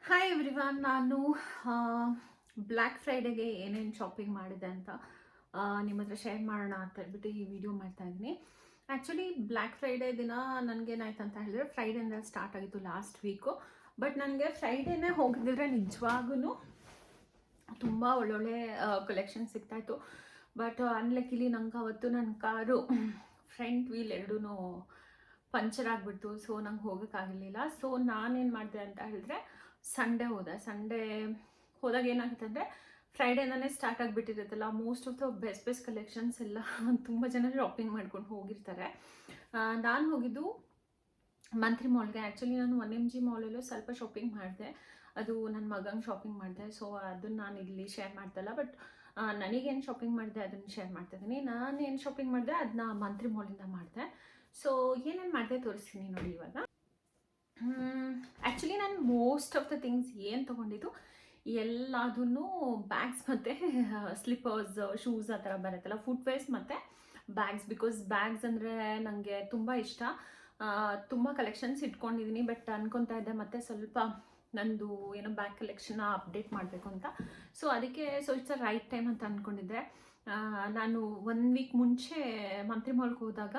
Hi everyone. ನಾನು black ಫ್ರೈಡೆಗೆ ಏನೇನು shopping ಮಾಡಿದೆ ಅಂತ ನಿಮ್ಮ ಹತ್ರ ಶೇರ್ ಮಾಡೋಣ ಅಂತ ಹೇಳ್ಬಿಟ್ಟು ಈ ವಿಡಿಯೋ ಮಾಡ್ತಾ ಇದ್ದೀನಿ. ಆ್ಯಕ್ಚುಲಿ ಬ್ಲ್ಯಾಕ್ ಫ್ರೈಡೇ ದಿನ ನನಗೇನಾಯ್ತು ಅಂತ ಹೇಳಿದ್ರೆ, ಫ್ರೈಡೆಯಿಂದ ಸ್ಟಾರ್ಟ್ ಆಗಿತ್ತು ಲಾಸ್ಟ್ ವೀಕು. ಬಟ್ ನನಗೆ ಫ್ರೈಡೇನೇ ಹೋಗಿದ್ದಿದ್ರೆ ನಿಜವಾಗೂ ತುಂಬ ಒಳ್ಳೊಳ್ಳೆ ಕಲೆಕ್ಷನ್ ಸಿಗ್ತಾಯಿತ್ತು. ಬಟ್ ಅನ್ಲಕ್ಕಿಲಿ ನಂಗೆ ಅವತ್ತು ನನ್ನ ಕಾರು ಫ್ರಂಟ್ ವೀಲ್ ಎರಡೂ ಪಂಚರ್ ಆಗಿಬಿಡ್ತು. ಸೊ ನಂಗೆ ಹೋಗೋಕ್ಕಾಗಲಿಲ್ಲ. ಸೊ ನಾನೇನು ಮಾಡಿದೆ ಅಂತ ಹೇಳಿದ್ರೆ, ಸಂಡೇ ಹೋದಾಗ ಏನಾಗುತ್ತೆ ಅಂದರೆ, ಫ್ರೈಡೇನೇ ಸ್ಟಾರ್ಟ್ ಆಗಿಬಿಟ್ಟಿರುತ್ತಲ್ಲ, most of the best collections ಎಲ್ಲ ತುಂಬ ಜನ ಶಾಪಿಂಗ್ ಮಾಡ್ಕೊಂಡು ಹೋಗಿರ್ತಾರೆ. ನಾನು ಹೋಗಿದ್ದು ಮಂತ್ರಿ ಮಾಲ್ಗೆ. ಆ್ಯಕ್ಚುಲಿ ನಾನು 1MG ಮಾಲಲ್ಲೂ ಸ್ವಲ್ಪ ಶಾಪಿಂಗ್ ಮಾಡಿದೆ. ಅದು ನನ್ನ ಮಗಂಗೆ ಶಾಪಿಂಗ್ ಮಾಡಿದೆ. ಸೊ ಅದನ್ನು ನಾನು ಇಲ್ಲಿ ಶೇರ್ ಮಾಡ್ತಾಯಿಲ್ಲ. ಬಟ್ ನನಗೇನು ಶಾಪಿಂಗ್ ಮಾಡಿದೆ ಅದನ್ನು ಶೇರ್ ಮಾಡ್ತಾಯಿದ್ದೀನಿ. ನಾನು ಏನು ಶಾಪಿಂಗ್ ಮಾಡಿದೆ ಅದನ್ನ ಮಂತ್ರಿ ಮಾಲಿಂದ ಮಾಡಿದೆ. ಸೊ ಏನೇನು ಮಾಡಿದೆ ತೋರಿಸ್ತೀನಿ ನೋಡಿ ಇವಾಗ. ಆ್ಯಕ್ಚುಲಿ ನಾನು ಮೋಸ್ಟ್ ಆಫ್ ದ ಥಿಂಗ್ಸ್ ಏನು ತೊಗೊಂಡಿದ್ದು ಎಲ್ಲದೂ ಬ್ಯಾಗ್ಸ್ ಮತ್ತು ಸ್ಲಿಪ್ಪರ್ಸ್, ಶೂಸ್ ಆ ಥರ ಬರುತ್ತಲ್ಲ, ಫುಟ್ವೇರ್ಸ್ ಮತ್ತು ಬ್ಯಾಗ್ಸ್. ಬಿಕಾಸ್ ಬ್ಯಾಗ್ಸ್ ಅಂದರೆ ನನಗೆ ತುಂಬ ಇಷ್ಟ. ತುಂಬ ಕಲೆಕ್ಷನ್ಸ್ ಇಟ್ಕೊಂಡಿದ್ದೀನಿ. ಬಟ್ ಅನ್ಕೊತಾ ಇದ್ದೆ ಮತ್ತೆ ಸ್ವಲ್ಪ ನಂದು ಏನೋ ಬ್ಯಾಗ್ ಕಲೆಕ್ಷನ್ನ ಅಪ್ಡೇಟ್ ಮಾಡಬೇಕು ಅಂತ. ಸೊ ಅದಕ್ಕೆ ಇಟ್ಸ್ ಅ ರೈಟ್ ಟೈಮ್ ಅಂತ ಅಂದ್ಕೊಂಡಿದ್ದೆ. ನಾನು 1 ವೀಕ್ ಮುಂಚೆ ಮಂತ್ರಿ ಮಾಲ್ಗೆ ಹೋದಾಗ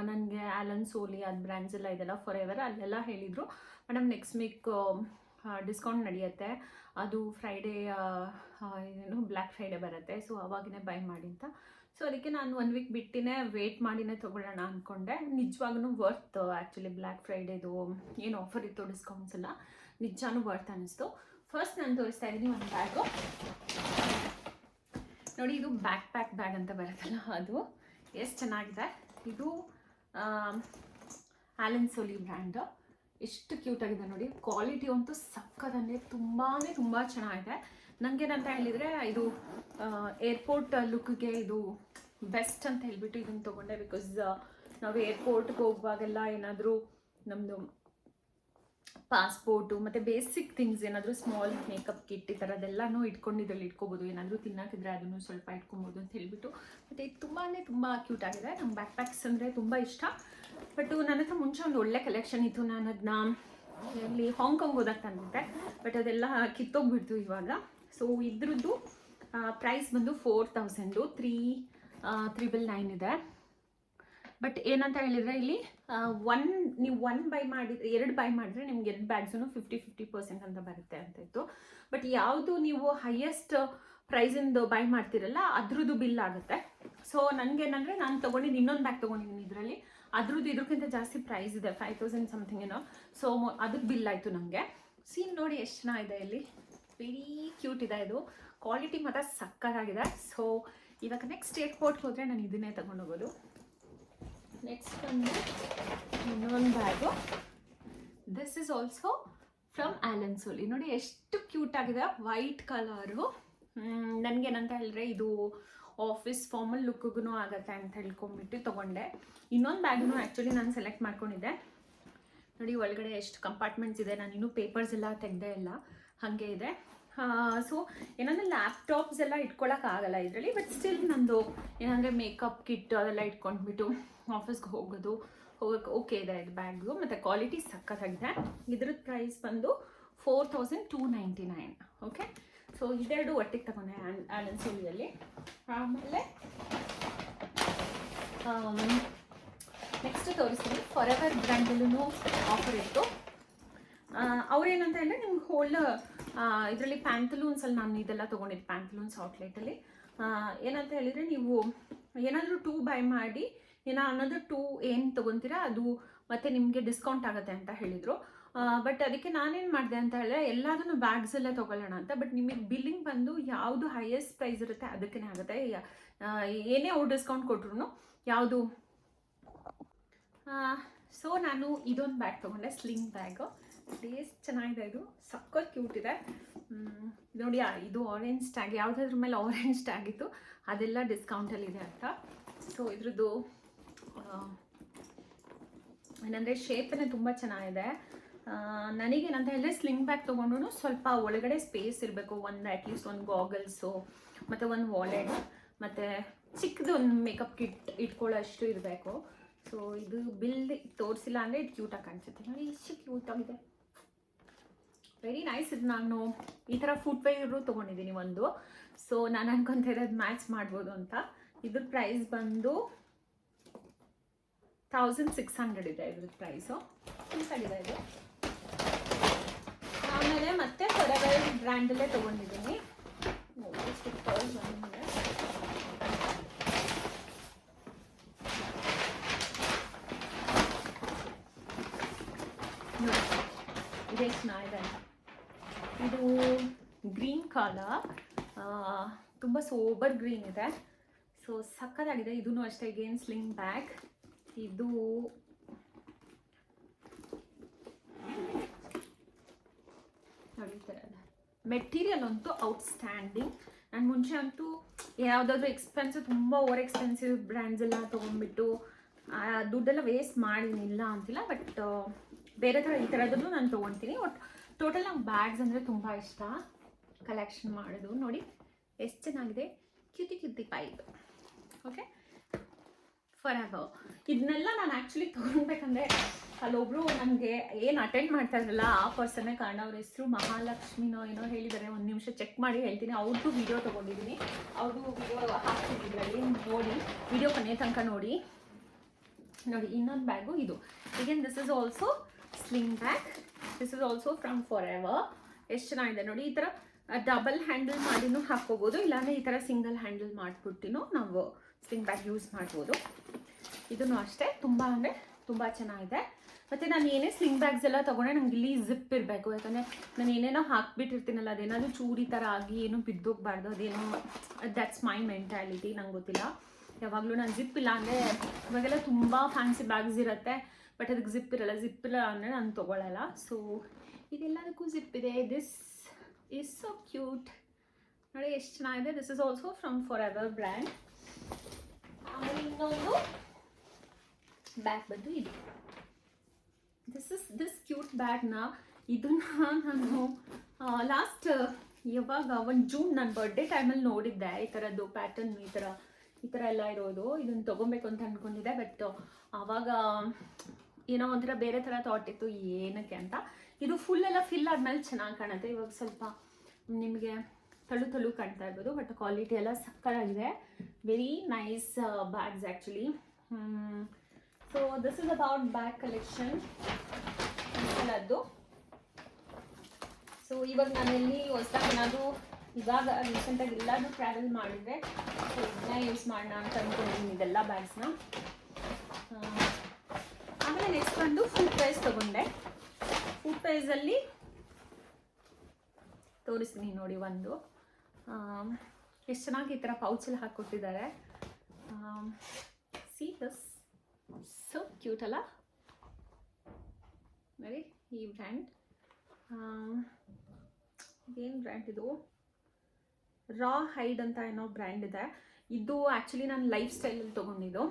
ನನಗೆ ಆ್ಯಲನ್ ಸೋಲಿ ಅದು ಬ್ರ್ಯಾಂಡ್ಸ್ ಎಲ್ಲ ಇದೆಲ್ಲ ಫಾರೆವರ್ ಅಲ್ಲೆಲ್ಲ ಹೇಳಿದರು, ಮೇಡಮ್ ನೆಕ್ಸ್ಟ್ ವೀಕ್ ಡಿಸ್ಕೌಂಟ್ ನಡೆಯುತ್ತೆ, ಅದು ಫ್ರೈಡೇ ಏನು ಬ್ಲ್ಯಾಕ್ ಫ್ರೈಡೇ ಬರುತ್ತೆ, ಸೊ ಅವಾಗಿನೇ ಬೈ ಮಾಡಿ ಅಂತ. ಸೊ ಅದಕ್ಕೆ ನಾನು 1 ವೀಕ್ ಬಿಟ್ಟಿನೇ ವೇಟ್ ಮಾಡಿನೇ ತೊಗೊಳ್ಳೋಣ ಅಂದ್ಕೊಂಡೆ. ನಿಜವಾಗ್ಲೂ ವರ್ತ್. ಆ್ಯಕ್ಚುಲಿ ಬ್ಲ್ಯಾಕ್ ಫ್ರೈಡೇದು ಏನು ಆಫರ್ ಇತ್ತು, ಡಿಸ್ಕೌಂಟ್ಸ್ ಎಲ್ಲ ನಿಜಾನು ವರ್ತ್ ಅನ್ನಿಸ್ತು. ಫಸ್ಟ್ ನಾನು ತೋರಿಸ್ತಾ ಇದ್ದೀನಿ ಒಂದು ಬ್ಯಾಗು. ನೋಡಿ, ಇದು ಬ್ಯಾಕ್ ಬ್ಯಾಗ್ ಅಂತ ಬರುತ್ತಲ್ಲ, ಅದು ಎಷ್ಟು ಚೆನ್ನಾಗಿದೆ. ಇದು ಆ್ಯಲನ್ ಸೋಲಿ ಬ್ರ್ಯಾಂಡು. ಎಷ್ಟು ಕ್ಯೂಟಾಗಿದೆ ನೋಡಿ. ಕ್ವಾಲಿಟಿ ಅಂತೂ ಸಕ್ಕತ್ತಂದರೆ ತುಂಬ ಚೆನ್ನಾಗಿದೆ. ನನಗೇನಂತ ಹೇಳಿದರೆ, ಇದು ಏರ್ಪೋರ್ಟ್ ಲುಕ್ಗೆ ಇದು ಬೆಸ್ಟ್ ಅಂತ ಹೇಳಿಬಿಟ್ಟು ಇದನ್ನು ತೊಗೊಂಡೆ. ಬಿಕಾಸ್ ನಾವು ಏರ್ಪೋರ್ಟ್ಗೆ ಹೋಗುವಾಗೆಲ್ಲ ಏನಾದರೂ ನಮ್ಮದು ಪಾಸ್ಪೋರ್ಟು ಮತ್ತು ಬೇಸಿಕ್ ಥಿಂಗ್ಸ್ ಏನಾದರೂ ಸ್ಮಾಲ್ ಮೇಕಪ್ ಕಿಟ್ ಈ ಥರದ್ದೆಲ್ಲನೂ ಇಟ್ಕೊಂಡು ಇದರಲ್ಲಿ ಇಟ್ಕೋಬೋದು. ಏನಾದರೂ ತಿನ್ನೋಕಿದ್ರೆ ಅದನ್ನು ಸ್ವಲ್ಪ ಇಟ್ಕೊಬೋದು ಅಂತ ಹೇಳಿಬಿಟ್ಟು. ಮತ್ತು ಇದು ತುಂಬ ಕ್ಯೂಟ್ ಆಗಿದೆ. ನಂಗೆ ಬ್ಯಾಕ್ ಪ್ಯಾಕ್ಸ್ ಅಂದರೆ ತುಂಬ ಇಷ್ಟ. ಬಟ್ ನನ್ನ ಹತ್ರ ಮುಂಚೆ ಒಂದು ಒಳ್ಳೆ ಕಲೆಕ್ಷನ್ ಇತ್ತು. ನಾನು ಅದನ್ನ ಎಲ್ಲಿ ಹಾಂಗ್ಕಾಂಗ್ ಹೋದಾಗ ತಂದಿದ್ದೆ. ಬಟ್ ಅದೆಲ್ಲ ಕಿತ್ತೋಗ್ಬಿಡ್ತು ಇವಾಗ. ಸೊ ಇದ್ರದ್ದು ಪ್ರೈಸ್ ಬಂದು 4000, 399 ಇದೆ. ಬಟ್ ಏನಂತ ಹೇಳಿದರೆ, ಇಲ್ಲಿ ನೀವು 1 ಬೈ ಮಾಡಿದರೆ, 2 ಬೈ ಮಾಡಿದ್ರೆ ನಿಮ್ಗೆ 2 ಬ್ಯಾಗ್ಸೂ 50% ಅಂತ ಬರುತ್ತೆ ಅಂತ ಇತ್ತು. ಬಟ್ ಯಾವುದು ನೀವು ಹೈಯೆಸ್ಟ್ ಪ್ರೈಸಿಂದು ಬೈ ಮಾಡ್ತಿರಲ್ಲ ಅದ್ರದ್ದು ಬಿಲ್ ಆಗುತ್ತೆ. ಸೊ ನನಗೇನಂದರೆ, ನಾನು ತೊಗೊಂಡಿದ್ದು ಇನ್ನೊಂದು ಬ್ಯಾಗ್ ತೊಗೊಂಡಿದ್ದೀನಿ ಇದರಲ್ಲಿ, ಅದ್ರದ್ದು ಇದಕ್ಕಿಂತ ಜಾಸ್ತಿ ಪ್ರೈಸ್ ಇದೆ, 5000 ಸಮಥಿಂಗ್ ಏನೋ. ಸೊ ಅದಕ್ಕೆ ಬಿಲ್ ಆಯಿತು ನನಗೆ. ಸೀನ್ ನೋಡಿ ಎಷ್ಟು ಚೆನ್ನಾಗಿದೆ. ಇಲ್ಲಿ ವೆರಿ ಕ್ಯೂಟ್ ಇದೆ. ಇದು ಕ್ವಾಲಿಟಿ ಮಾತ್ರ ಸಕ್ಕತ್ತಾಗಿದೆ. ಸೊ ಇವಾಗ ನೆಕ್ಸ್ಟ್ ಏರ್ಪೋರ್ಟ್ಗೆ ಹೋದರೆ ನಾನು ಇದನ್ನೇ ತೊಗೊಂಡೋಗೋದು. ನೆಕ್ಸ್ಟ್ ಬಂದು ಇನ್ನೊಂದು bag. This is also from Allen Solly. ನೋಡಿ ಎಷ್ಟು ಕ್ಯೂಟ್ ಆಗಿದೆ, ವೈಟ್ ಕಲರು. ನನಗೇನಂತ ಹೇಳಿದ್ರೆ, ಇದು ಆಫೀಸ್ ಫಾರ್ಮಲ್ ಲುಕ್ಗೂ ಆಗುತ್ತೆ ಅಂತ ಹೇಳ್ಕೊಂಡ್ಬಿಟ್ಟು ತೊಗೊಂಡೆ. ಇನ್ನೊಂದು ಬ್ಯಾಗ್ನು ಆ್ಯಕ್ಚುಲಿ ನಾನು ಸೆಲೆಕ್ಟ್ ಮಾಡ್ಕೊಂಡಿದ್ದೆ. ನೋಡಿ ಒಳಗಡೆ ಎಷ್ಟು ಕಂಪಾರ್ಟ್ಮೆಂಟ್ಸ್ ಇದೆ. ನಾನು ಇನ್ನೂ ಪೇಪರ್ಸ್ ಎಲ್ಲ ತೆಗೆದೇ ಇಲ್ಲ, ಹಾಗೆ ಇದೆ. ಸೊ ಏನಂದರೆ ಲ್ಯಾಪ್ಟಾಪ್ಸ್ ಎಲ್ಲ ಇಟ್ಕೊಳ್ಳೋಕ್ಕಾಗಲ್ಲ ಇದರಲ್ಲಿ. ಬಟ್ ಸ್ಟಿಲ್ ನಂದು ಏನಂದರೆ ಮೇಕಪ್ ಕಿಟ್ ಅದೆಲ್ಲ ಇಟ್ಕೊಂಡ್ಬಿಟ್ಟು ಆಫೀಸ್ಗೆ ಹೋಗೋಕ್ಕೆ ಓಕೆ ಇದೆ ಇದು ಬ್ಯಾಗು. ಮತ್ತು ಕ್ವಾಲಿಟಿ ಸಕ್ಕತ್ತಾಗಿದೆ. ಇದ್ರದ್ದು ಪ್ರೈಸ್ ಬಂದು 4299. ಓಕೆ. ಸೊ ಇದೆರಡು ಒಟ್ಟಿಗೆ ತಗೊಂಡೆ ಆ್ಯಲನ್ ಸೋಲಿಯಲ್ಲಿ. ಆಮೇಲೆ ನೆಕ್ಸ್ಟ್ ತೋರಿಸ್ತೀನಿ. ಫಾರೆವರ್ ಬ್ರ್ಯಾಂಡಲ್ಲೂ ಆಫರ್ ಇತ್ತು. ಅವ್ರೇನಂತ ಹೇಳಿದ್ರೆ, ನಿಮ್ಗೆ ಹೋಲ್ ಇದರಲ್ಲಿ ಪ್ಯಾಂಟಲೂನ್ಸಲ್ಲಿ ನಾನು ಇದೆಲ್ಲ ತೊಗೊಂಡಿದ್ದು, ಪ್ಯಾಂಟಲೂನ್ಸ್ ಔಟ್ಲೆಟಲ್ಲಿ. ಏನಂತ ಹೇಳಿದರೆ, ನೀವು ಏನಾದರೂ 2 ಬೈ ಮಾಡಿ ಅನ್ನೋದು 2 ಏನು ತೊಗೊತೀರಾ ಅದು ಮತ್ತು ನಿಮಗೆ ಡಿಸ್ಕೌಂಟ್ ಆಗುತ್ತೆ ಅಂತ ಹೇಳಿದರು. ಬಟ್ ಅದಕ್ಕೆ ನಾನೇನು ಮಾಡಿದೆ ಅಂತ ಹೇಳಿದ್ರೆ, ಎಲ್ಲದನ್ನು ಬ್ಯಾಗ್ಸಲ್ಲೇ ತೊಗೊಳ್ಳೋಣ ಅಂತ. ಬಟ್ ನಿಮಗೆ ಬಿಲ್ಲಿಂಗ್ ಬಂದು ಯಾವುದು ಹೈಯೆಸ್ಟ್ ಪ್ರೈಸ್ ಇರುತ್ತೆ ಅದಕ್ಕೇ ಆಗುತ್ತೆ. ಏನೇ ಅವ್ರು ಡಿಸ್ಕೌಂಟ್ ಕೊಟ್ರು ಯಾವುದು. ಸೊ ನಾನು ಇದೊಂದು ಬ್ಯಾಗ್ ತೊಗೊಂಡೆ, ಸ್ಲಿಂಗ್ ಬ್ಯಾಗು. ಎಷ್ಟು ಚೆನ್ನಾಗಿದೆ. ಇದು ಸಕ್ಕತ್ ಕ್ಯೂಟ್ ಇದೆ. ನೋಡಿ, ಇದು ಆರೆಂಜ್ ಟ್ಯಾಗ್, ಯಾವುದಾದ್ರ ಮೇಲೆ ಆರೆಂಜ್ ಟ್ಯಾಗ್ ಇತ್ತು ಅದೆಲ್ಲ ಡಿಸ್ಕೌಂಟಲ್ಲಿದೆ ಅಂತ. ಸೊ ಇದ್ರದ್ದು ಏನಂದರೆ ಶೇಪನೇ ತುಂಬ ಚೆನ್ನಾಗಿದೆ. ನನಗೇನಂತ ಹೇಳಿದ್ರೆ, ಸ್ಲಿಂಗ್ ಬ್ಯಾಗ್ ತೊಗೊಂಡು ಸ್ವಲ್ಪ ಒಳಗಡೆ ಸ್ಪೇಸ್ ಇರಬೇಕು. ಅಟ್ಲೀಸ್ಟ್ ಒಂದು ಗಾಗಲ್ಸು ಮತ್ತು ಒಂದು ವಾಲೆಟ್ ಮತ್ತು ಚಿಕ್ಕದು ಒಂದು ಮೇಕಪ್ ಕಿಟ್ ಇಟ್ಕೊಳ್ಳೋ ಅಷ್ಟು ಇರಬೇಕು. ಸೊ ಇದು ಬಿಲ್ ತೋರಿಸಿಲ್ಲ ಅಂದರೆ ಇದು ಕ್ಯೂಟಾಗಿ ಕಾಣಿಸುತ್ತೆ. ನೋಡಿ ಎಷ್ಟು ಕ್ಯೂಟಾಗಿದೆ. Very nice. ಇದು ನಾನು ಈ ಥರ ಫುಟ್ವೇರು ತೊಗೊಂಡಿದ್ದೀನಿ ಒಂದು. ಸೊ ನಾನು ಅನ್ಕೊತಾ ಇರೋದು ಮ್ಯಾಚ್ ಮಾಡ್ಬೋದು ಅಂತ. ಇದ್ರ ಪ್ರೈಸ್ ಬಂದು 1600 ಇದೆ ಇದ್ರದ್ದು ಪ್ರೈಸು. ಸಿಂಪಲ್ ಇದು. ಆಮೇಲೆ ಮತ್ತೆ ಫಾರೆವರ್ ಬ್ರ್ಯಾಂಡಲ್ಲೇ ತೊಗೊಂಡಿದ್ದೀನಿ. ಸ್ಟಿಕ್ಕರ್ಸ್ ಬಂದಿದೆ. ಇದೇ ಚೆನ್ನಾಗಿದೆ ಅಂತ. ಇದು ಗ್ರೀನ್ ಕಲರ್, ತುಂಬ ಸೋಬರ್ ಗ್ರೀನ್ ಇದೆ. ಸೊ ಸಕ್ಕತ್ತಾಗಿದೆ. ಇದೂ ಅಷ್ಟೇ, ಅಗೇನ್ ಸ್ಲಿಂಗ್ ಬ್ಯಾಗ್. ಇದು ಮೆಟೀರಿಯಲ್ ಅಂತೂ ಔಟ್ಸ್ಟ್ಯಾಂಡಿಂಗ್. ನಾನು ಮುಂಚೆ ಅಂತೂ ಯಾವುದಾದ್ರೂ ಎಕ್ಸ್ಪೆನ್ಸಿವ್, ತುಂಬ ಓವರ್ ಎಕ್ಸ್ಪೆನ್ಸಿವ್ ಬ್ರ್ಯಾಂಡ್ಸ್ ಎಲ್ಲ ತೊಗೊಂಡ್ಬಿಟ್ಟು ದುಡ್ಡೆಲ್ಲ ವೇಸ್ಟ್ ಮಾಡಿನಿಲ್ಲ ಅಂತಿಲ್ಲ. ಬಟ್ ಬೇರೆ ಥರ ಈ ಥರದಲ್ಲೂ ನಾನು ತೊಗೊಳ್ತೀನಿ. ಒಟ್ಟು ಟೋಟಲ್ ನಂಗೆ ಬ್ಯಾಗ್ಸ್ ಅಂದರೆ ತುಂಬ ಇಷ್ಟ. ಕಲೆಕ್ಷನ್ ಮಾಡೋದು ನೋಡಿ ಎಷ್ಟು ಚೆನ್ನಾಗಿದೆ. Cutie pipe. Okay, forever. ಇದನ್ನೆಲ್ಲ ನಾನು ಆ್ಯಕ್ಚುಲಿ ತೊಗೊಳ್ಬೇಕಂದ್ರೆ ಅಲ್ಲೊಬ್ರು ನನಗೆ ಏನು ಅಟೆಂಡ್ ಮಾಡ್ತಾ ಇದ್ರಲ್ಲ ಆ ಪರ್ಸನ್ನೇ ಕಾರಣ. ಅವ್ರ ಹೆಸರು ಮಹಾಲಕ್ಷ್ಮಿನೋ ಏನೋ ಹೇಳಿದ್ದಾರೆ. ಒಂದು ನಿಮಿಷ ಚೆಕ್ ಮಾಡಿ ಹೇಳ್ತೀನಿ. ಅವ್ರದ್ದು ವಿಡಿಯೋ ತೊಗೊಂಡಿದ್ದೀನಿ. ಅವ್ರದ್ದು ವಿಡಿಯೋ ಹಾಕ್ತಿದ್ರಲ್ಲಿ ನೋಡಿ, ವಿಡಿಯೋ ಕೊನೆ ತನಕ ನೋಡಿ. ಇನ್ನೊಂದು ಬ್ಯಾಗು ಇದು. ಈಗೇನು this is also sling bag. This is also from forever. ಎಷ್ಟು ಚೆನ್ನಾಗಿದೆ ನೋಡಿ. ಈ ಥರ ಡಬಲ್ ಹ್ಯಾಂಡಲ್ ಮಾಡಿನೂ ಹಾಕ್ಕೋಬೋದು, ಇಲ್ಲಾಂದರೆ ಈ ಥರ ಸಿಂಗಲ್ ಹ್ಯಾಂಡಲ್ ಮಾಡಿಬಿಟ್ಟಿನೂ ನಾವು ಸ್ಲಿಂಗ್ ಬ್ಯಾಗ್ ಯೂಸ್ ಮಾಡ್ಬೋದು. ಇದನ್ನು ಅಷ್ಟೇ ತುಂಬ ಅಂದರೆ ತುಂಬ ಚೆನ್ನಾಗಿದೆ. ಮತ್ತು ನಾನು ಏನೇ ಸ್ಲಿಂಗ್ ಬ್ಯಾಗ್ಸ್ ಎಲ್ಲ ತೊಗೊಂಡೆ ನಂಗೆ ಇಲ್ಲಿ ಜಿಪ್ ಇರಬೇಕು. ಯಾಕಂದರೆ ನಾನು ಏನೇನೋ ಹಾಕ್ಬಿಟ್ಟಿರ್ತೀನಲ್ಲ, ಅದೇನಾದರೂ ಚೂರಿ ಥರ ಆಗಿ ಏನೂ ಬಿದ್ದೋಗ್ಬಾರ್ದು. ಅದೇನೋ ದ್ಯಾಟ್ಸ್ ಮೈ ಮೆಂಟ್ಯಾಲಿಟಿ. ನಂಗೆ ಗೊತ್ತಿಲ್ಲ, ಯಾವಾಗಲೂ ನಾನು ಜಿಪ್ ಇಲ್ಲ ಅಂದರೆ, ಇವಾಗೆಲ್ಲ ತುಂಬ ಫ್ಯಾನ್ಸಿ ಬ್ಯಾಗ್ಸ್ ಇರುತ್ತೆ ಬಟ್ ಅದಕ್ಕೆ ಜಿಪ್ ಇರಲ್ಲ. ಜಿಪ್ ಇಲ್ಲ ಅಂದರೆ ನಾನು ತೊಗೊಳ್ಳಲ್ಲ. ಸೊ ಇದೆಲ್ಲದಕ್ಕೂ ಜಿಪ್ ಇದೆ. ದಿಸ್ ಈಸ್ ಸೊ ಕ್ಯೂಟ್ ನೋಡಿ, ಎಷ್ಟು ಚೆನ್ನಾಗಿದೆ. This is also from forever brand. ಆಮೇಲೆ ಇನ್ನೊಂದು ಬ್ಯಾಗ್ ಬಂದು ಇದು. ದಿಸ್ ಕ್ಯೂಟ್ ಬ್ಯಾಗ್ನ ಇದನ್ನ ನಾನು ಲಾಸ್ಟ್ ಯಾವಾಗ ಒಂದು ಜೂನ್ ನನ್ನ ಬರ್ಡೇ ಟೈಮಲ್ಲಿ ನೋಡಿದ್ದೆ. ಈ ಥರದ್ದು ಪ್ಯಾಟರ್ನ್ ಈ ಥರ ಎಲ್ಲ ಇರೋದು. ಇದನ್ನು ತೊಗೊಬೇಕು ಅಂತ ಅಂದ್ಕೊಂಡಿದ್ದೆ. ಬಟ್ ಆವಾಗ ಏನೋ ಒಂಥರ ಬೇರೆ ಥರ ಥಾಟ್ ಇತ್ತು ಏನಕ್ಕೆ ಅಂತ. ಇದು ಫುಲ್ ಎಲ್ಲ ಫಿಲ್ ಆದಮೇಲೆ ಚೆನ್ನಾಗಿ ಕಾಣುತ್ತೆ. ಇವಾಗ ಸ್ವಲ್ಪ ನಿಮಗೆ ತಳು ಕಾಣ್ತಾ ಇರ್ಬೋದು. ಬಟ್ ಕ್ವಾಲಿಟಿ ಎಲ್ಲ ಸಕ್ಕತ್ತಾಗಿದೆ. Very nice bags actually. So this is about bag collection ಅದು. ಸೊ ಇವಾಗ ನಾನು ಎಲ್ಲಿ ಹೊಸದಾಗಿ ಏನಾದರೂ ಇವಾಗ ರೀಸೆಂಟಾಗಿ ಎಲ್ಲಾದರೂ ಟ್ರಾವೆಲ್ ಮಾಡಿದರೆ ಸೊ ಇದನ್ನ ಯೂಸ್ ಮಾಡೋಣ ಅಂತ ಅಂದ್ಕೊಂಡಿದ್ದೀನಿ ಇದೆಲ್ಲ ಬ್ಯಾಗ್ಸ್ನ. ಆಮೇಲೆ ನೆಕ್ಸ್ಟ್ ಬಂದು ಫುಡ್ ಪ್ರೈಸ್ ತೊಗೊಂಡೆ. ಫುಡ್ ಪ್ರೈಸಲ್ಲಿ ತೋರಿಸ್ತೀನಿ ನೋಡಿ. ಒಂದು ಎಷ್ಟು ಚೆನ್ನಾಗಿ ಈ ಥರ ಪೌಚಲ್ಲಿ ಹಾಕ್ಕೊಟ್ಟಿದ್ದಾರೆ. ಸಿ ದಿಸ್ ಸೊ ಕ್ಯೂಟ್ ಅಲ್ಲ ನೋಡಿ. ಈ ಬ್ರ್ಯಾಂಡ್ ಏನು ಬ್ರ್ಯಾಂಡ್ ಇದು? ರಾ ಹೈಡ್ ಅಂತ ಏನೋ ಬ್ರ್ಯಾಂಡ್ ಇದೆ. ಇದು ಆ್ಯಕ್ಚುಲಿ ನಾನು ಲೈಫ್ ಸ್ಟೈಲಲ್ಲಿ ತೊಗೊಂಡಿದ್ದು.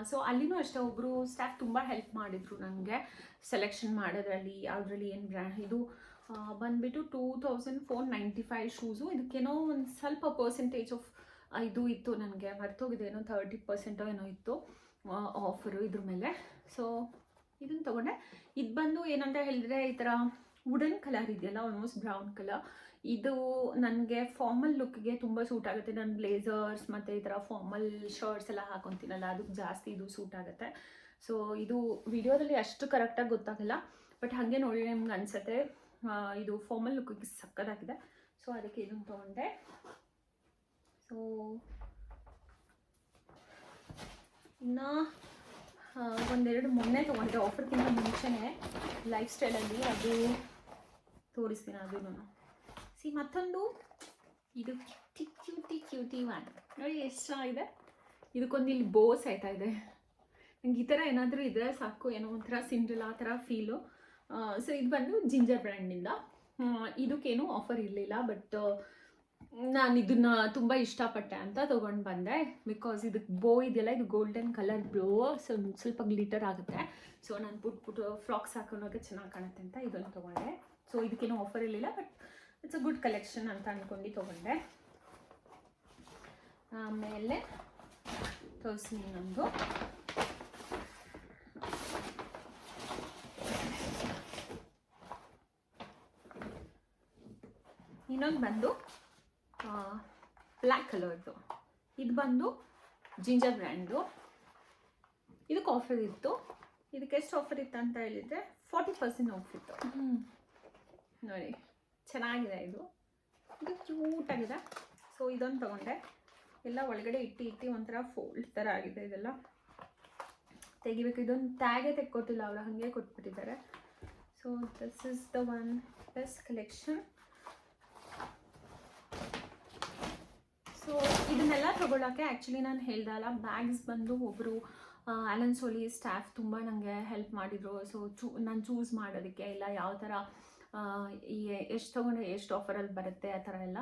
ಸೊ ಅಲ್ಲಿನೂ ಅಷ್ಟೇ ಒಬ್ಬರು ಸ್ಟಾಫ್ ತುಂಬ ಹೆಲ್ಪ್ ಮಾಡಿದರು ನನಗೆ ಸೆಲೆಕ್ಷನ್ ಮಾಡೋದ್ರಲ್ಲಿ. ಯಾವುದ್ರಲ್ಲಿ ಏನು ಬ್ರ್ಯಾಂಡ್ ಇದು ಬಂದುಬಿಟ್ಟು 2495 ಶೂಸು. ಇದಕ್ಕೇನೋ ಒಂದು ಸ್ವಲ್ಪ ಪರ್ಸೆಂಟೇಜ್ ಆಫ್ ಇದು ಇತ್ತು, ನನಗೆ ಮರ್ತೋಗಿದೆ, ಏನೋ 30% ಏನೋ ಇತ್ತು ಆಫರು ಇದ್ರ ಮೇಲೆ. ಸೊ ಇದನ್ನು ತೊಗೊಂಡೆ. ಇದು ಬಂದು ಏನಂತ ಹೇಳಿದ್ರೆ ಈ ಥರ ವುಡನ್ ಕಲರ್ ಇದೆಯಲ್ಲ, ಆಲ್ಮೋಸ್ಟ್ ಬ್ರೌನ್ ಕಲರ್. ಇದು ನನಗೆ ಫಾರ್ಮಲ್ ಲುಕ್ಗೆ ತುಂಬ ಸೂಟ್ ಆಗುತ್ತೆ. ನಾನು ಬ್ಲೇಸರ್ಸ್ ಮತ್ತು ಈ ಥರ ಫಾರ್ಮಲ್ ಶರ್ಟ್ಸ್ ಎಲ್ಲ ಹಾಕೊತೀನಲ್ಲ, ಅದಕ್ಕೆ ಜಾಸ್ತಿ ಇದು ಸೂಟ್ ಆಗುತ್ತೆ. ಸೊ ಇದು ವಿಡಿಯೋದಲ್ಲಿ ಅಷ್ಟು ಕರೆಕ್ಟಾಗಿ ಗೊತ್ತಾಗಲ್ಲ, ಬಟ್ ಹಾಗೆ ನೋಡಿ ನಿಮ್ಗೆ ಅನಿಸುತ್ತೆ ಇದು ಫಾರ್ಮಲ್ ಲುಕ್ಕಿಗೆ ಸಕ್ಕತ್ತಾಗಿದೆ. ಸೊ ಅದಕ್ಕೆ ಇದನ್ನು ತೊಗೊಂಡೆ. ಸೊ ಇನ್ನು ಒಂದೆರಡು ಮೊನ್ನೆ ತೊಗೊಂಡೆ ಆಫರ್ಗಿಂತ ಮುಂಚೆನೇ ಲೈಫ್ ಸ್ಟೈಲಲ್ಲಿ, ಅದು ತೋರಿಸ್ತೀನಿ ಅದನ್ನು. ಸಿ ಮತ್ತೊಂದು ಇದು ಕ್ಯೂಟಿ ಒನ್ ನೋಡಿ ಎಷ್ಟು ಚೆನ್ನಾಗಿದೆ. ಇದಕ್ಕೊಂದು ಇಲ್ಲಿ ಬೋಸ್ ಆಯ್ತಾ ಇದೆ. ನಂಗೆ ಈ ಥರ ಏನಾದರೂ ಇದ್ರೆ ಸಾಕು, ಏನೋ ಒಂಥರ ಸಿಂಡ್ರೆಲಾ ಆ ಥರ ಫೀಲು. ಸೊ ಇದು ಬಂದು ಜಿಂಜರ್ ಬ್ರ್ಯಾಂಡಿಂದ. ಇದಕ್ಕೇನೂ ಆಫರ್ ಇರಲಿಲ್ಲ, ಬಟ್ ನಾನು ಇದನ್ನು ತುಂಬ ಇಷ್ಟಪಟ್ಟೆ ಅಂತ ತೊಗೊಂಡು ಬಂದೆ. ಬಿಕಾಸ್ ಇದಕ್ಕೆ ಬೋ ಇದೆಯಲ್ಲ, ಇದು ಗೋಲ್ಡನ್ ಕಲರ್ ಬ್ಲೋ, ಸ್ವಲ್ಪ ಗ್ಲಿಟರ್ ಆಗುತ್ತೆ. ಸೊ ನಾನು ಪುಟ್ಟು ಫ್ರಾಕ್ಸ್ ಹಾಕೋಣಕ್ಕೆ ಚೆನ್ನಾಗಿ ಕಾಣುತ್ತೆ ಅಂತ ಇದನ್ನು ತೊಗೊಂಡೆ. ಸೊ ಇದಕ್ಕೇನೂ ಆಫರ್ ಇರಲಿಲ್ಲ, but it's a good collection ಅಂತ ಅಂದ್ಕೊಂಡು ತೊಗೊಂಡೆ. ಆಮೇಲೆ ತೋರಿಸ್ತೀನಿ ಇನ್ನೊಂದು. ಇನ್ನೊಂದು ಬಂದು ಬ್ಲ್ಯಾಕ್ ಕಲರ್ದು. ಇದು ಬಂದು ಜಿಂಜರ್ ಬ್ರ್ಯಾಂಡು. ಇದಕ್ಕೆ ಆಫರ್ ಇತ್ತು. ಇದಕ್ಕೆ ಎಷ್ಟು ಆಫರ್ ಇತ್ತು ಅಂತ ಹೇಳಿದರೆ 40% ಆಫ್ ಇತ್ತು. ನೋಡಿ ಚೆನ್ನಾಗಿದೆ. ಇದು ಕ್ಯೂಟಾಗಿದೆ. ಸೊ ಇದೊಂದು ತೊಗೊಂಡೆ. ಎಲ್ಲ ಒಳಗಡೆ ಇಟ್ಟು ಒಂಥರ ಫೋಲ್ಡ್ ಥರ ಆಗಿದೆ. ಇದೆಲ್ಲ ತೆಗಿಬೇಕು. ಇದೊಂದು ಟ್ಯಾಗೇ ತೆಕ್ಕೊಟ್ಟಿಲ್ಲ ಅವರು, ಹಾಗೆ ಕೊಟ್ಬಿಟ್ಟಿದ್ದಾರೆ. So this is the one best collection. So ಇದನ್ನೆಲ್ಲ ತೊಗೊಳಕ್ಕೆ ಆ್ಯಕ್ಚುಲಿ ನಾನು ಹೇಳ್ದಲ್ಲ, ಬ್ಯಾಗ್ಸ್ ಬಂದು ಒಬ್ಬರು ಅಲನ್ ಸೋಲಿ ಸ್ಟಾಫ್ ತುಂಬ ನನಗೆ ಹೆಲ್ಪ್ ಮಾಡಿದರು. ಸೊ ನಾನು ಚೂಸ್ ಮಾಡೋದಕ್ಕೆ ಇಲ್ಲ ಯಾವ ಥರ ಎಷ್ಟು ತೊಗೊಂಡ್ರೆ ಎಷ್ಟು ಆಫರಲ್ಲಿ ಬರುತ್ತೆ ಆ ಥರ ಎಲ್ಲ.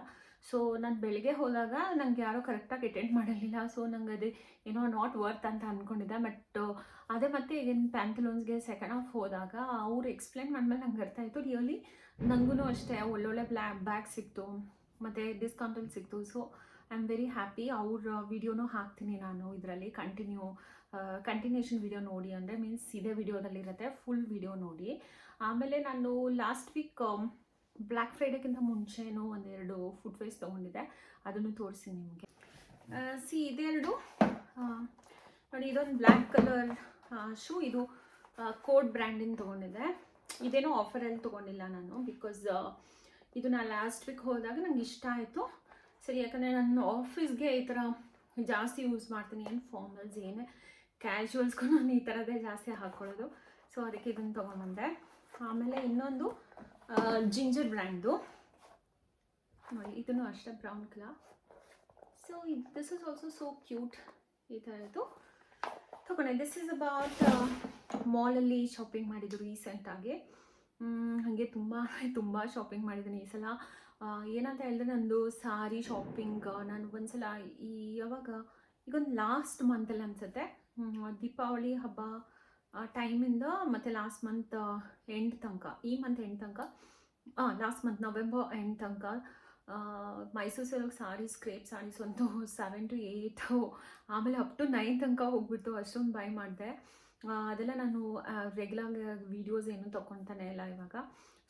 ಸೊ ನಾನು ಬೆಳಗ್ಗೆ ಹೋದಾಗ ನನಗೆ ಯಾರೋ ಕರೆಕ್ಟಾಗಿ ಅಟೆಂಡ್ ಮಾಡಿರಲಿಲ್ಲ. ಸೊ ನಂಗೆ ಅದು ಏನೋ ನಾಟ್ ವರ್ತ್ ಅಂತ ಅಂದ್ಕೊಂಡಿದ್ದೆ. ಬಟ್ ಅದೇ ಮತ್ತೆ ಈಗಿನ ಪ್ಯಾಂಥಲೂನ್ಸ್ಗೆ ಸೆಕೆಂಡ್ ಹಾಫ್ ಹೋದಾಗ ಅವ್ರು ಎಕ್ಸ್ಪ್ಲೇನ್ ಮಾಡಿದ್ಮೇಲೆ ನಂಗೆ ಅರ್ಥ ಆಯಿತು. ರಿಯಲಿ ನನಗೂ ಅಷ್ಟೇ ಒಳ್ಳೊಳ್ಳೆ ಬ್ಯಾಗ್ ಸಿಕ್ತು ಮತ್ತು ಡಿಸ್ಕೌಂಟಲ್ಲಿ ಸಿಕ್ತು. So I am very happy. ಅವ್ರ ವಿಡಿಯೋನೂ ಹಾಕ್ತೀನಿ ನಾನು ಇದರಲ್ಲಿ. ಕಂಟಿನ್ಯೂಷನ್ ವಿಡಿಯೋ ನೋಡಿ, ಅಂದರೆ ಮೀನ್ಸ್ ಇದೇ ವಿಡಿಯೋದಲ್ಲಿರುತ್ತೆ, ಫುಲ್ ವಿಡಿಯೋ ನೋಡಿ. ಆಮೇಲೆ ನಾನು ಲಾಸ್ಟ್ ವೀಕ್ ಬ್ಲ್ಯಾಕ್ ಫ್ರೈಡೇಗಿಂತ ಮುಂಚೆನೂ ಒಂದೆರಡು ಫುಟ್ವೇರ್ಸ್ ತೊಗೊಂಡಿದ್ದೆ, ಅದನ್ನು ತೋರಿಸ್ತೀನಿ ನಿಮಗೆ. ಇದೆರಡು ನೋಡಿ. ಇದೊಂದು ಬ್ಲ್ಯಾಕ್ ಕಲರ್ ಶೂ. ಇದು ಕೋಡ್ ಬ್ರ್ಯಾಂಡಿಂದ ತೊಗೊಂಡಿದ್ದೆ. ಇದೇನೋ ಆಫರಲ್ಲಿ ತೊಗೊಂಡಿಲ್ಲ ನಾನು, ಬಿಕಾಸ್ ಇದು ನಾನು ಲಾಸ್ಟ್ ವೀಕ್ ಹೋದಾಗ ನಂಗೆ ಇಷ್ಟ ಆಯಿತು. ಸರಿ, ಯಾಕಂದರೆ ನಾನು ಆಫೀಸ್ಗೆ ಈ ಥರ ಜಾಸ್ತಿ ಯೂಸ್ ಮಾಡ್ತೀನಿ. ಏನು ಫಾರ್ಮಲ್ಸ್ ಏನೇ ಕ್ಯಾಶುವಲ್ಸ್ಗೂ ನಾನು ಈ ಥರದೇ ಜಾಸ್ತಿ ಹಾಕ್ಕೊಳ್ಳೋದು. ಸೊ ಅದಕ್ಕೆ ಇದನ್ನು ತೊಗೊಂಡ್ಬಂದೆ. ಆಮೇಲೆ ಇನ್ನೊಂದು ಜಿಂಜರ್ ಬ್ರ್ಯಾಂಡು ನೋಡಿ. ಇದನ್ನು ಅಷ್ಟೇ brown colour. So this is also so cute. ಈ ಥರದ್ದು ತೊಗೊಂಡೆ. ದಿಸ್ ಈಸ್ ಅಬೌಟ್ ಮಾಲಲ್ಲಿ ಶಾಪಿಂಗ್ ಮಾಡಿದ್ದು ರೀಸೆಂಟಾಗಿ. ಹಾಗೆ ತುಂಬ ಶಾಪಿಂಗ್ ಮಾಡಿದ್ದೀನಿ ಈ ಸಲ. ಏನಂತ ಹೇಳಿದ್ರೆ ನಂದು ಸಾರಿ ಶಾಪಿಂಗ್ ನಾನು ಒಂದ್ಸಲ ಯಾವಾಗ ಈಗೊಂದು ಲಾಸ್ಟ್ ಮಂತಲ್ಲಿ ಅನಿಸುತ್ತೆ, ದೀಪಾವಳಿ ಹಬ್ಬ ಟೈಮಿಂದ ಮತ್ತು ಲಾಸ್ಟ್ ಮಂತ್ ಎಂಡ್ ತನಕ, ಈ ಮಂತ್ ಎಂಡ್ ತನಕ, ಲಾಸ್ಟ್ ಮಂತ್ ನವೆಂಬರ್ ಎಂಡ್ ತನಕ ಮೈಸೂರು ಸಿಲ್ಕ್ ಸಾರೀಸ್, ಕ್ರೇಪ್ ಸಾರೀಸ್ ಒಂದು 7 to 8, ಆಮೇಲೆ ಅಪ್ ಟು 9 ತನಕ ಹೋಗ್ಬಿಟ್ಟು ಅಷ್ಟೊಂದು ಬೈ ಮಾಡಿದೆ. ಅದೆಲ್ಲ ನಾನು ರೆಗ್ಯುಲರ್ ವೀಡಿಯೋಸ್ ಏನೂ ತೊಗೊತಾನೆ ಇಲ್ಲ ಇವಾಗ.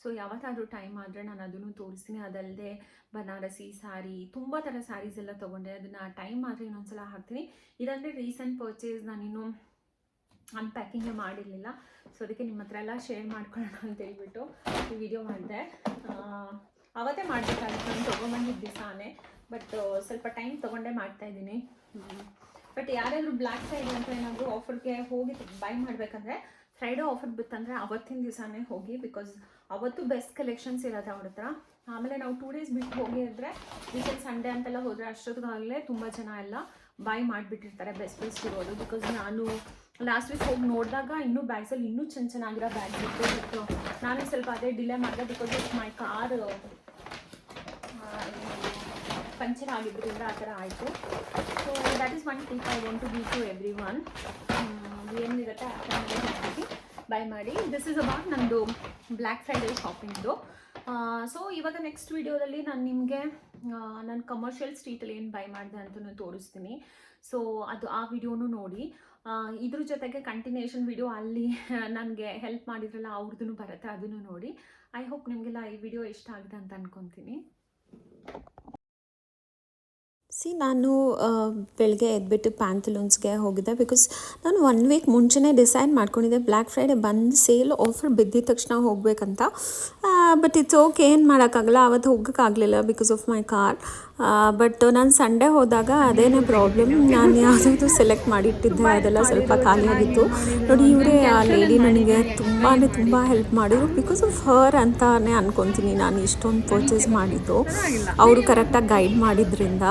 ಸೊ ಯಾವತ್ತಾದರೂ ಟೈಮ್ ಆದರೆ ನಾನು ಅದನ್ನು ತೋರಿಸ್ತೀನಿ. ಅದಲ್ಲದೆ ಬನಾರಸಿ ಸ್ಯಾರಿ, ತುಂಬ ಥರ ಸ್ಯಾರೀಸ್ ಎಲ್ಲ ತೊಗೊಂಡೆ. ಅದನ್ನು ಟೈಮ್ ಆದರೆ ಇನ್ನೊಂದ್ಸಲ ಹಾಕ್ತೀನಿ. ಇದಂದರೆ ರೀಸೆಂಟ್ ಪರ್ಚೇಸ್, ನಾನಿನ್ನು ಅನ್ಪ್ಯಾಕಿಂಗೇ ಮಾಡಿರಲಿಲ್ಲ. ಸೊ ಅದಕ್ಕೆ ನಿಮ್ಮ ಹತ್ರ ಎಲ್ಲ ಶೇರ್ ಮಾಡ್ಕೊಳ್ಳೋಣ ಅಂತ ಹೇಳ್ಬಿಟ್ಟು ಈ ವಿಡಿಯೋ ಮಾಡಿದೆ. ಅವತ್ತೇ ಮಾಡಬೇಕಾಗಿತ್ತು, ನಾನು ತೊಗೊಂಬಂದಿದ್ದ ದಿವಸನೇ. ಬಟ್ ಸ್ವಲ್ಪ ಟೈಮ್ ತೊಗೊಂಡೇ ಮಾಡ್ತಾಯಿದ್ದೀನಿ. ಬಟ್ ಯಾರಾದರೂ ಬ್ಲ್ಯಾಕ್ ಫ್ರೈಡೇ ಅಂತ ಏನಾದರೂ ಆಫರ್ಗೆ ಹೋಗಿ ಬೈ ಮಾಡಬೇಕಂದ್ರೆ, ಫ್ರೈಡೇ ಆಫರ್ ಬಿತ್ತಂದರೆ ಅವತ್ತಿನ ದಿವಸನೇ ಹೋಗಿ, ಬಿಕಾಸ್ ಅವತ್ತು ಬೆಸ್ಟ್ ಕಲೆಕ್ಷನ್ಸ್ ಇರೋದು ಅವ್ರ ಹತ್ರ. ಆಮೇಲೆ ನಾವು 2 days ಬಿಟ್ಟು ಹೋಗಿ ಅಂದರೆ ವೀಕೆಂಡ್ ಸಂಡೇ ಅಂತೆಲ್ಲ ಹೋದರೆ ಅಷ್ಟೊತ್ತಿಗಾಗಲೇ ತುಂಬ ಜನ ಎಲ್ಲ ಬೈ ಮಾಡಿಬಿಟ್ಟಿರ್ತಾರೆ ಬೆಸ್ಟ್ ಇರೋದು. ಬಿಕಾಸ್ ನಾನು ಲಾಸ್ಟ್ ವೀಕ್ ಹೋಗಿ ನೋಡಿದಾಗ ಇನ್ನೂ ಬ್ಯಾಗ್ಸಲ್ಲಿ ಇನ್ನೂ ಚೆನ್ನಾಗಿರೋ ಬ್ಯಾಗ್ಸ್ ಇತ್ತು. ಬಟ್ ನಾನು ಸ್ವಲ್ಪ ಅದೇ ಡಿಲೇ ಮಾಡಿದೆ, ಬಿಕಾಸ್ ಮೈ ಕಾರ್ ಪಂಚರ್ ಆಗಿದ್ದರಿಂದ ಆ ಥರ ಆಯಿತು. So that is one tip I want to give to everyone. ಏನಿರುತ್ತೆ ಆ ಟೈಮಲ್ಲಿ ಹಾಕಿ ಬೈ ಮಾಡಿ. ದಿಸ್ ಇಸ್ ಅಬೌಟ್ ನಂದು ಬ್ಲ್ಯಾಕ್ ಫ್ರೈಡೇ ಶಾಪಿಂಗ್ದು. ಸೊ ಇವಾಗ ನೆಕ್ಸ್ಟ್ ವಿಡಿಯೋದಲ್ಲಿ ನಾನು ನಿಮಗೆ ನಾನು ಕಮರ್ಷಿಯಲ್ ಸ್ಟ್ರೀಟಲ್ಲಿ ಏನು ಬೈ ಮಾಡಿದೆ ಅಂತಲೂ ತೋರಿಸ್ತೀನಿ. ಸೊ ಅದು ಆ ವಿಡಿಯೋನೂ ನೋಡಿ. ಇದ್ರ ಜೊತೆಗೆ ಕಂಟಿನ್ಯೂಷನ್ ವಿಡಿಯೋ ಅಲ್ಲಿ ನನಗೆ ಹೆಲ್ಪ್ ಮಾಡಿದ್ರಲ್ಲ ಅವ್ರದ್ದು ಬರುತ್ತೆ, ಅದನ್ನು ನೋಡಿ. ಐ ಹೋಪ್ ನಿಮಗೆಲ್ಲ ಈ ವಿಡಿಯೋ ಇಷ್ಟ ಆಗಿದೆ ಅಂತ ಅಂದ್ಕೊತೀನಿ. ನಾನು ಬೆಳಗ್ಗೆ ಎದ್ಬಿಟ್ಟು ಪ್ಯಾಂಥಲೂನ್ಸ್ಗೆ ಹೋಗಿದ್ದೆ. ಬಿಕಾಸ್ ನಾನು 1 week ಮುಂಚೆನೇ ಡಿಸೈಡ್ ಮಾಡ್ಕೊಂಡಿದ್ದೆ ಬ್ಲ್ಯಾಕ್ ಫ್ರೈಡೇ ಬಂದು ಸೇಲ್ ಆಫರ್ ಬಿದ್ದಿದ ತಕ್ಷಣ ಹೋಗಬೇಕಂತ. ಬಟ್ ಇಟ್ಸ್ ಓಕೆ, ಏನು ಮಾಡೋಕ್ಕಾಗಲ್ಲ. ಅವತ್ತು ಹೋಗೋಕ್ಕಾಗಲಿಲ್ಲ because of my car. But ನಾನು ಸಂಡೇ ಹೋದಾಗ ಅದೇನೇ ಪ್ರಾಬ್ಲಮ್, ನಾನು ಯಾವುದಾದ್ರು ಸೆಲೆಕ್ಟ್ ಮಾಡಿಟ್ಟಿದ್ದೆ ಅದೆಲ್ಲ ಸ್ವಲ್ಪ ಖಾಲಿಯಾಗಿತ್ತು. ನೋಡಿ, ಇವರೇ ಆ ಲೇಡಿ ನನಗೆ ತುಂಬ ಹೆಲ್ಪ್ ಮಾಡಿದರು. ಬಿಕಾಸ್ ಆಫ್ ಹರ್ ಅಂತಾನೆ ಅನ್ಕೊತೀನಿ ನಾನು ಇಷ್ಟೊಂದು ಪರ್ಚೇಸ್ ಮಾಡಿದ್ದು. ಅವರು ಕರೆಕ್ಟಾಗಿ ಗೈಡ್ ಮಾಡಿದ್ರಿಂದ.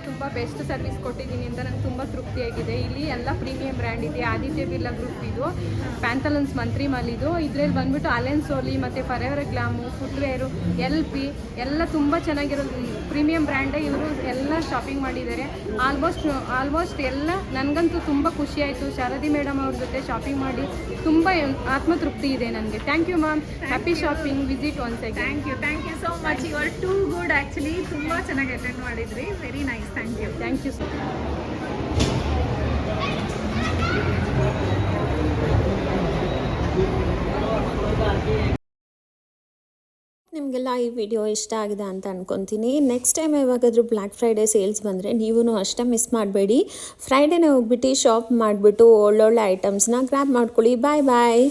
ತುಂಬ ಬೆಸ್ಟ್ ಸರ್ವಿಸ್ ಕೊಟ್ಟಿದ್ದೀನಿ ಅಂತ ನಂಗೆ ತುಂಬ ತೃಪ್ತಿಯಾಗಿದೆ. ಇಲ್ಲಿ ಎಲ್ಲ ಪ್ರೀಮಿಯಂ ಬ್ರ್ಯಾಂಡ್ ಇದೆ. ಆದಿತ್ಯ ಬಿರ್ಲಾ ಗ್ರೂಪ್ ಇದು, ಪ್ಯಾಂಥಲೂನ್ಸ್ ಮಂತ್ರಿ ಮಾಲ್ ಇದು. ಇದರಲ್ಲಿ ಬಂದುಬಿಟ್ಟು ಅಲೆನ್ ಸೋಲಿ ಮತ್ತು ಫರೆವರ್ ಗ್ಲಾಮು, ಫುಟ್ವೇರು, LP ಎಲ್ಲ ತುಂಬ ಚೆನ್ನಾಗಿರೋ ಪ್ರೀಮಿಯಂ ಬ್ರ್ಯಾಂಡೇ. ಇವರು ಎಲ್ಲ ಶಾಪಿಂಗ್ ಮಾಡಿದ್ದಾರೆ. ಆಲ್ಮೋಸ್ಟ್ ಎಲ್ಲ ನನಗಂತೂ ತುಂಬ ಖುಷಿಯಾಯಿತು. ಶಾರದಿ ಮೇಡಮ್ ಅವ್ರ ಜೊತೆ ಶಾಪಿಂಗ್ ಮಾಡಿ ತುಂಬ ಆತ್ಮತೃಪ್ತಿ ಇದೆ ನನಗೆ. Thank you ma'am. Happy shopping. Visit once again. Thank you so much, you are too good actually. ತುಂಬ ಚೆನ್ನಾಗಿ ಅಟೆಂಡ್ ಮಾಡಿದ್ರಿ. Very nice, thank you. Thank you sir. ನಿಮಗೆಲ್ಲ ಈ ವಿಡಿಯೋ ಇಷ್ಟ ಆಗಿದೆ ಅಂತ ಅಂದ್ಕೊತೀನಿ. ನೆಕ್ಸ್ಟ್ ಟೈಮ್ ಯಾವಾಗಾದರೂ ಬ್ಲ್ಯಾಕ್ ಫ್ರೈಡೇ ಸೇಲ್ಸ್ ಬಂದರೆ ನೀವು ಅಷ್ಟೇ ಮಿಸ್ ಮಾಡಬೇಡಿ. ಫ್ರೈಡೇನೇ ಹೋಗ್ಬಿಟ್ಟು ಶಾಪ್ ಮಾಡಿಬಿಟ್ಟು ಒಳ್ಳೊಳ್ಳೆ ಐಟಮ್ಸ್ನ ಗ್ರ್ಯಾಬ್ ಮಾಡ್ಕೊಳ್ಳಿ. ಬಾಯ್ ಬಾಯ್.